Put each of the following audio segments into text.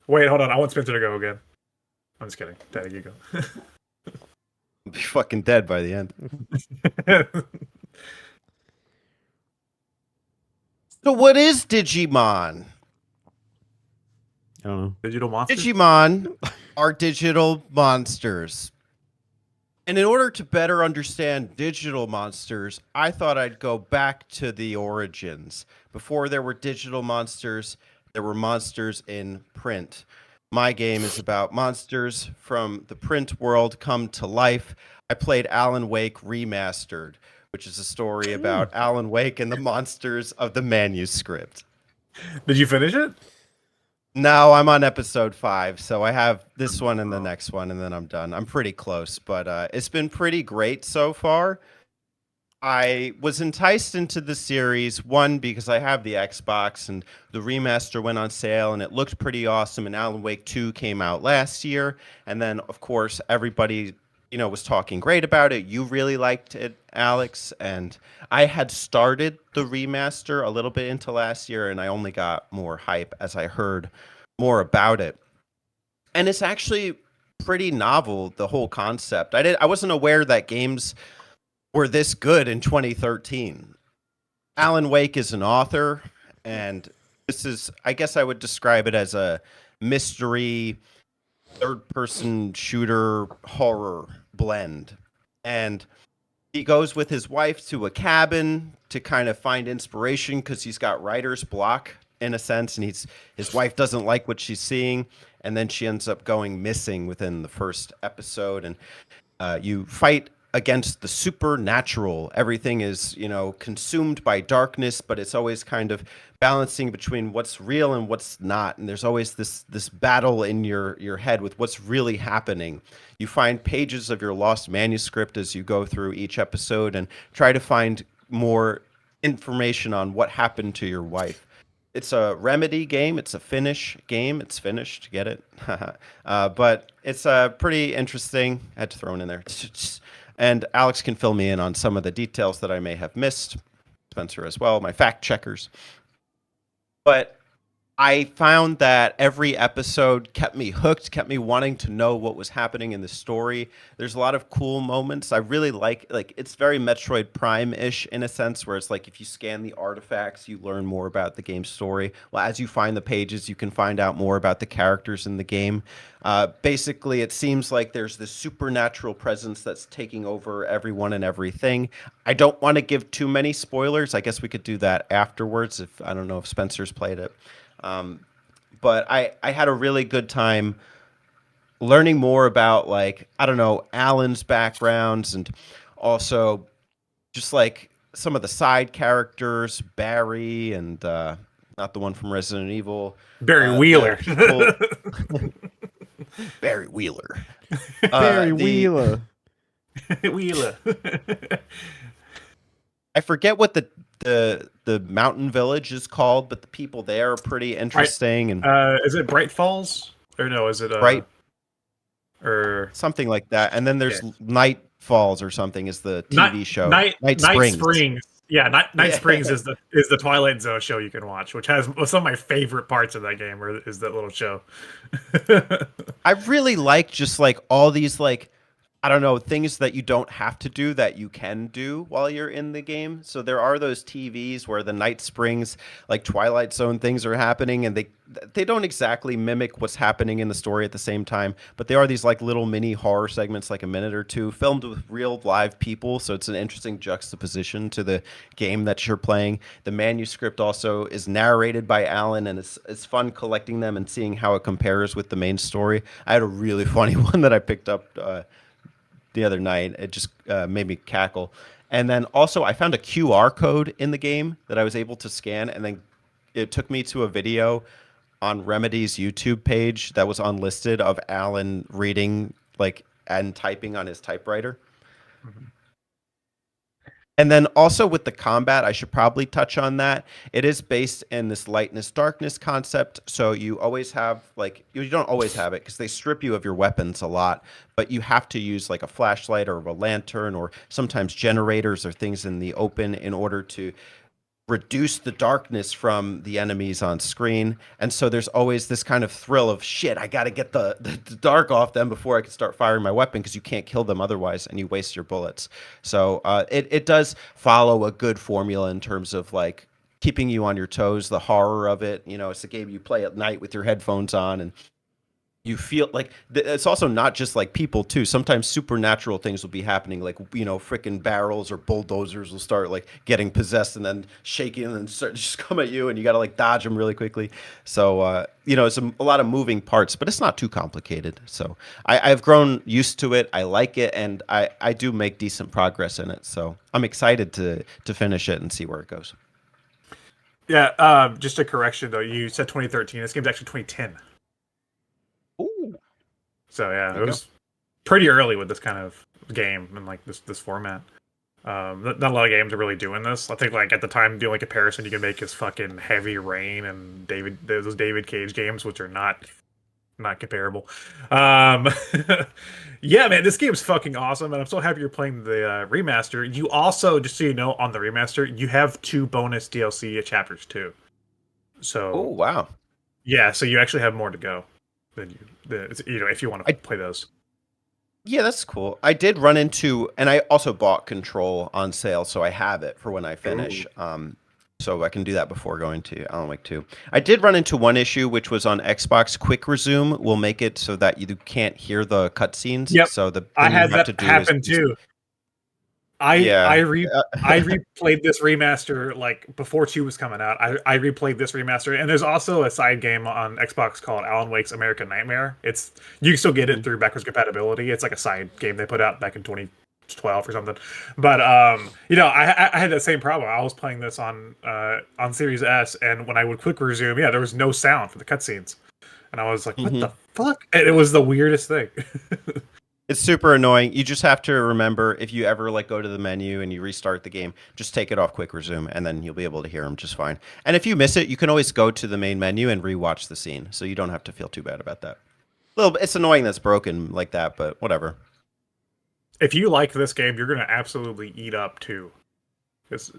Wait, hold on. I want Spencer to go again. I'm just kidding. Daddy, you go. I'll be fucking dead by the end. So what is Digimon? I don't know. Digital monsters? Digimon are digital monsters. And in order to better understand digital monsters, I thought I'd go back to the origins. Before there were digital monsters, there were monsters in print. My game is about monsters from the print world come to life. I played Alan Wake Remastered, which is a story about Alan Wake and the monsters of the manuscript. Did you finish it? No, I'm on episode 5, so I have this one and the next one, and then I'm done. I'm pretty close, but it's been pretty great so far. I was enticed into the series, one, because I have the Xbox, and the remaster went on sale, and it looked pretty awesome, and Alan Wake 2 came out last year, and then, of course, everybody was talking great about it. You really liked it, Alex, and I had started the remaster a little bit into last year, and I only got more hype as I heard more about it. And it's actually pretty novel, the whole concept. I wasn't aware that games were this good in 2013. Alan Wake is an author, and this is, I guess I would describe it as a mystery third-person shooter horror blend. And he goes with his wife to a cabin to kind of find inspiration because he's got writer's block in a sense, and his wife doesn't like what she's seeing, and then she ends up going missing within the first episode, and you fight against the supernatural. Everything is, consumed by darkness, but it's always kind of balancing between what's real and what's not. And there's always this battle in your head with what's really happening. You find pages of your lost manuscript as you go through each episode and try to find more information on what happened to your wife. It's a Remedy game. It's a Finnish game. It's Finnish to get it. But it's pretty interesting. I had to throw it in there. And Alex can fill me in on some of the details that I may have missed. Spencer as well, my fact checkers. But I found that every episode kept me hooked, kept me wanting to know what was happening in the story. There's a lot of cool moments. I really like it's very Metroid Prime-ish in a sense, where it's like if you scan the artifacts, you learn more about the game's story. Well, as you find the pages, you can find out more about the characters in the game. Basically, it seems like there's this supernatural presence that's taking over everyone and everything. I don't want to give too many spoilers. I guess we could do that afterwards. I don't know if Spencer's played it. But I had a really good time learning more about, Alan's backgrounds, and also just some of the side characters, Barry, and not the one from Resident Evil. Barry Wheeler. Barry Wheeler. Barry Wheeler. Wheeler. I forget what the mountain village is called, but the people there are pretty interesting. And is it Bright Falls? Or no, is it Bright? Or something like that. And then there's Night Falls or something is the TV show. Night Springs. Yeah, Night Springs is the Twilight Zone show you can watch, which has some of my favorite parts of that game, is that little show. I really like just all these I don't know, things that you don't have to do that you can do while you're in the game. So there are those TVs where the Night Springs, Twilight Zone things are happening, and they don't exactly mimic what's happening in the story at the same time, but they are these little mini horror segments, a minute or two, filmed with real live people. So it's an interesting juxtaposition to the game that you're playing. The manuscript also is narrated by Alan, and it's fun collecting them and seeing how it compares with the main story. I had a really funny one that I picked up the other night. It just made me cackle. And then also I found a QR code in the game that I was able to scan, and then it took me to a video on Remedy's YouTube page that was unlisted of Alan reading and typing on his typewriter. Mm-hmm. And then also with the combat, I should probably touch on that. It is based in this lightness, darkness concept. So you always have you don't always have it because they strip you of your weapons a lot, but you have to use a flashlight or a lantern or sometimes generators or things in the open in order to reduce the darkness from the enemies on screen. And so there's always this kind of thrill of shit, I got to get the dark off them before I can start firing my weapon, because you can't kill them otherwise and you waste your bullets. So it does follow a good formula in terms of like keeping you on your toes, the horror of it. You know, it's a game you play at night with your headphones on, and you feel like it's also not just like people too. Sometimes supernatural things will be happening, like, you know, freaking barrels or bulldozers will start like getting possessed and then shaking and start just come at you, and you got to like dodge them really quickly. So you know, it's a lot of moving parts, but it's not too complicated. So I've grown used to it. I like it, and I do make decent progress in it. So I'm excited to finish it and see where it goes. Yeah, just a correction though. You said 2013. This game's actually 2010. Ooh. So yeah, There it you was pretty early with this kind of game and like this format. Not a lot of games are really doing this. I think like at the time, the only comparison you can make is fucking Heavy Rain and those David Cage games, which are not comparable. Yeah, man, this game's fucking awesome, and I'm so happy you're playing the remaster. You also, just so you know, on the remaster, you have 2 bonus DLC chapters too. So, Oh, wow. yeah, so you actually have more to go than you know, if you want to play those. Yeah, that's cool. I did run into, and I also bought Control on sale, so I have it for when I finish. So I can do that before going to Alan Wake 2. I did run into one issue, which was on Xbox. Quick Resume will make it so that you can't hear the cutscenes. Yep, So I had that happen too. I replayed this remaster like before 2 was coming out. I replayed this remaster, and there's also a side game on Xbox called Alan Wake's American Nightmare. You can still get it through backwards compatibility. It's like a side game they put out back in 2012 or something. But you know, I had that same problem. I was playing this on Series S, and when I would quick resume, yeah, there was no sound for the cutscenes, and I was like, what the fuck? And it was the weirdest thing. It's super annoying. You just have to remember, if you ever like go to the menu and you restart the game, just take it off Quick Resume, and then you'll be able to hear them just fine. And if you miss it, you can always go to the main menu and rewatch the scene, so you don't have to feel too bad about that. It's annoying that's broken like that, but whatever. If you like this game, you're gonna absolutely eat up 2. Because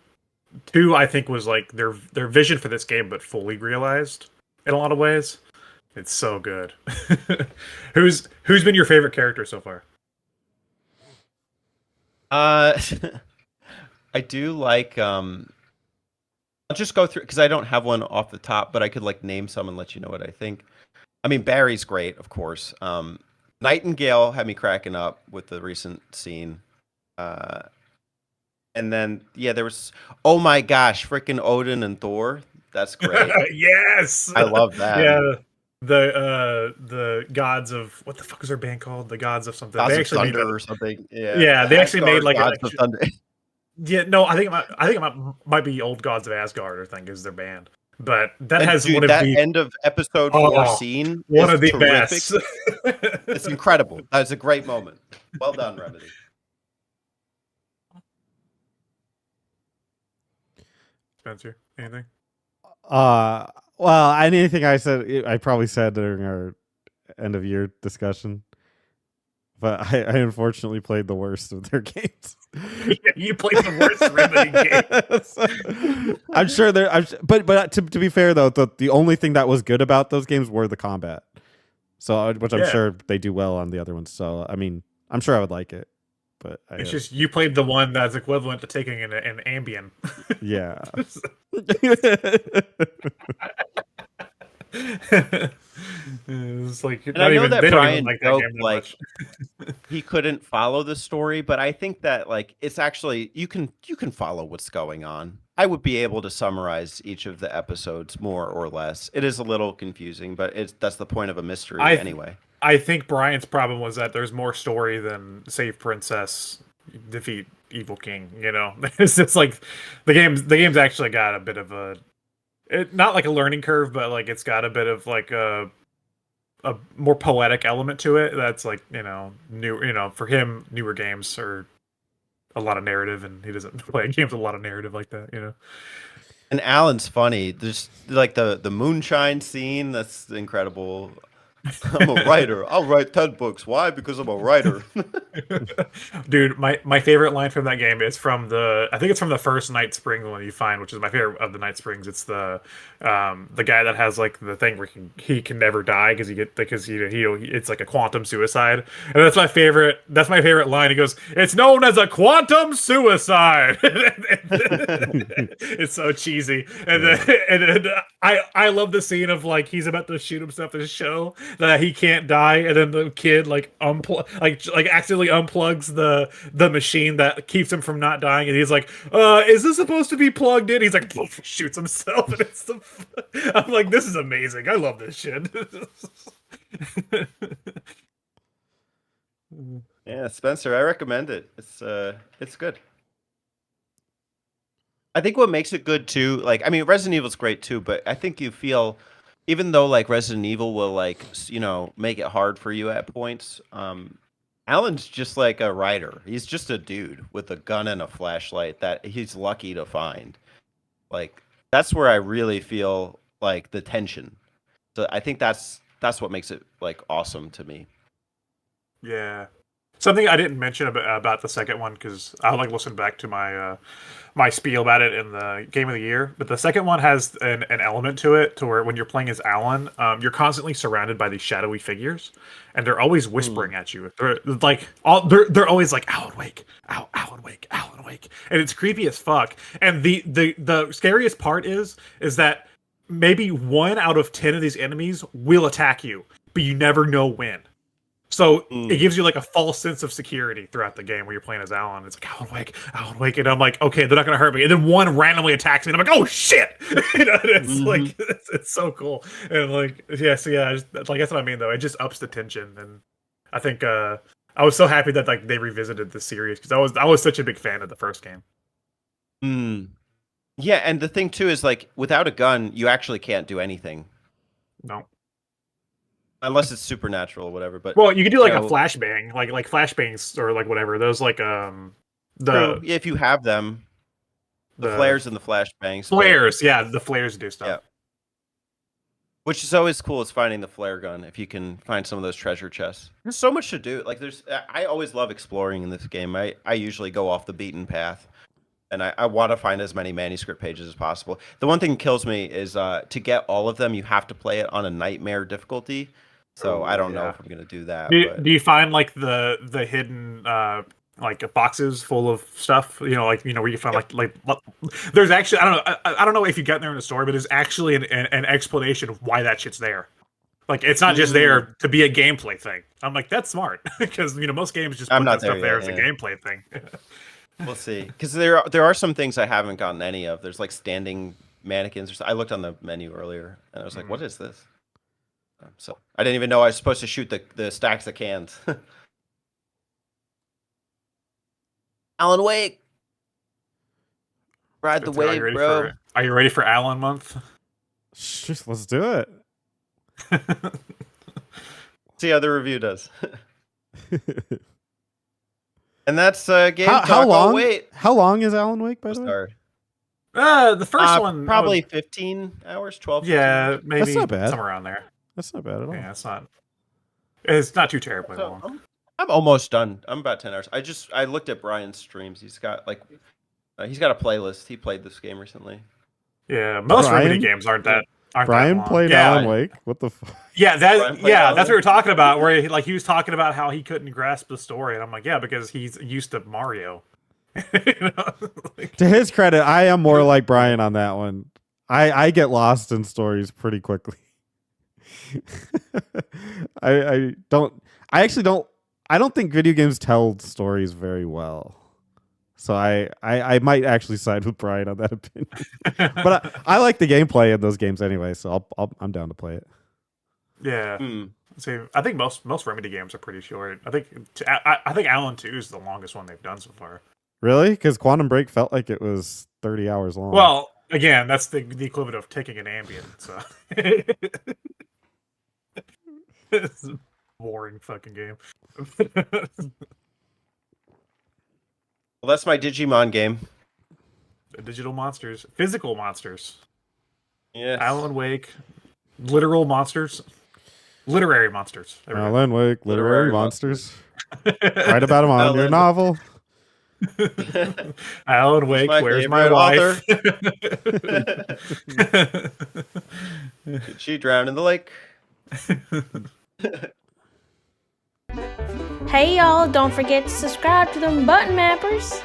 2, I think, was like their vision for this game, but fully realized in a lot of ways. It's so good. Who's been your favorite character so far? I do like I'll just go through, because I don't have one off the top, but I could like name some and let you know what I think. I mean, Barry's great, of course. Nightingale had me cracking up with the recent scene. And then yeah, there was, oh my gosh, freaking Odin and Thor. That's great. Yes, I love that. Yeah. The gods of, what the fuck is their band called? The gods of something. Gods they of actually Thunder made or something. Yeah. Yeah, they actually made like Gods of Thunder. Yeah, no, I think it might be Old Gods of Asgard, I think, is their band. But that has dude, one of that the end of episode 4 scene. One of the terrific. best. It's incredible. That was a great moment. Well done, Remedy. Spencer, anything? Well, anything I said, I probably said during our end of year discussion. But I unfortunately played the worst of their games. Yeah, you played the worst Remedy game. I'm sure but to be fair though, the only thing that was good about those games were the combat. So, which I'm sure they do well on the other ones. So, I mean, I'm sure I would like it. But it's just you played the one that's equivalent to taking an Ambien. Yeah. It's like, and I know that Brian like joked, like he couldn't follow the story, but I think that like it's actually you can follow what's going on. I would be able to summarize each of the episodes more or less. It is a little confusing, but that's the point of a mystery anyway. I think Brian's problem was that there's more story than save princess, defeat evil king. You know, it's just like the game's actually got a bit of not like a learning curve, but like it's got a bit of like a more poetic element to it. That's like, you know, new. You know, for him, newer games are a lot of narrative, and he doesn't play games with a lot of narrative like that. You know. And Alan's funny. There's like the moonshine scene. That's incredible. I'm a writer. I'll write 10 books. Why? Because I'm a writer. Dude, my favorite line from that game is from I think it's from the first Night Spring one you find, which is my favorite of the Night Springs. It's the guy that has like the thing where he can never die because it's like a quantum suicide, and that's my favorite. That's my favorite line. He goes, "It's known as a quantum suicide." It's so cheesy, and then I love the scene of like he's about to shoot himself to show that he can't die, and then the kid like accidentally unplugs the machine that keeps him from not dying, and he's like, is this supposed to be plugged in? He's like, shoots himself, and I'm like, this is amazing. I love this shit. Yeah, Spencer, I recommend it. It's good. I think what makes it good too, like, I mean, Resident Evil's great too, but I think you feel, even though like Resident Evil will like, make it hard for you at points, Alan's just like a writer. He's just a dude with a gun and a flashlight that he's lucky to find. Like, that's where I really feel like the tension. So I think that's what makes it like awesome to me. Yeah. Something I didn't mention about the second one, because I like listen back to my my spiel about it in the Game of the Year. But the second one has an element to it to where when you're playing as Alan, you're constantly surrounded by these shadowy figures, and they're always whispering at you. They're like they're always like, Alan wake, Alan wake, Alan wake, and it's creepy as fuck. And the scariest part is that maybe 1 out of 10 of these enemies will attack you, but you never know when. So it gives you like a false sense of security throughout the game where you're playing as Alan. It's like, Alan wake, and I'm like, okay, they're not gonna hurt me. And then one randomly attacks me, and I'm like, oh shit! It's like it's so cool. And like, that's what I mean though. It just ups the tension, and I think I was so happy that like they revisited the series because I was such a big fan of the first game. Yeah, and the thing too is like without a gun, you actually can't do anything. No. Unless it's supernatural or whatever, but you can do like a flashbang, like flashbangs or like whatever. Those like if you have them, the flares and the flashbangs. Flares, the flares do stuff. Yeah. Which is always cool is finding the flare gun if you can find some of those treasure chests. There's so much to do. Like I always love exploring in this game. I usually go off the beaten path. And I want to find as many manuscript pages as possible. The one thing that kills me is to get all of them, you have to play it on a nightmare difficulty. So I don't know if I'm going to do that. Do you find like the hidden like boxes full of stuff? Where you find like there's actually I don't know if you get there in the story, but there's actually an explanation of why that shit's there. Like it's not just there to be a gameplay thing. I'm like, that's smart because most games just put that stuff there as a gameplay thing. We'll see, because there are some things I haven't gotten any of. There's like standing mannequins. I looked on the menu earlier, and I was like, "What is this?" So I didn't even know I was supposed to shoot the stacks of cans. Alan Wake, ride the wave, bro. Are you ready for Alan month? Let's do it. See how the review does. And that's game talk. How long? Oh, wait. How long is Alan Wake, by the way? The first one probably 15 hours, 12. Yeah, maybe that's not bad. Somewhere around there. That's not bad at all. Yeah, it's not too terribly long. I'm almost done. I'm about 10 hours. I looked at Brian's streams. He's got he's got a playlist. He played this game recently. Yeah, most Remedy games aren't that. Brian played Alan Wake. What the fuck? Yeah, that's what we were talking about. Where he was talking about how he couldn't grasp the story, and I'm like, yeah, because he's used to Mario. To his credit, I am more like Brian on that one. I get lost in stories pretty quickly. I don't think video games tell stories very well. So I might actually side with Brian on that opinion. But I like the gameplay in those games anyway, so I'm down to play it. Yeah. See, I think most Remedy games are pretty short. I think Alan 2 is the longest one they've done so far. Really? Because Quantum Break felt like it was 30 hours long. Well, again, that's the equivalent of taking an Ambien. So it's a boring fucking game. Well, that's my Digimon game. Digital monsters, physical monsters. Yeah. Alan Wake, literal monsters. Literary monsters. Alan Wake, literary monsters. Write about them on your novel. Alan Wake, where's my wife? Did she drown in the lake? Hey y'all, don't forget to subscribe to them button mappers.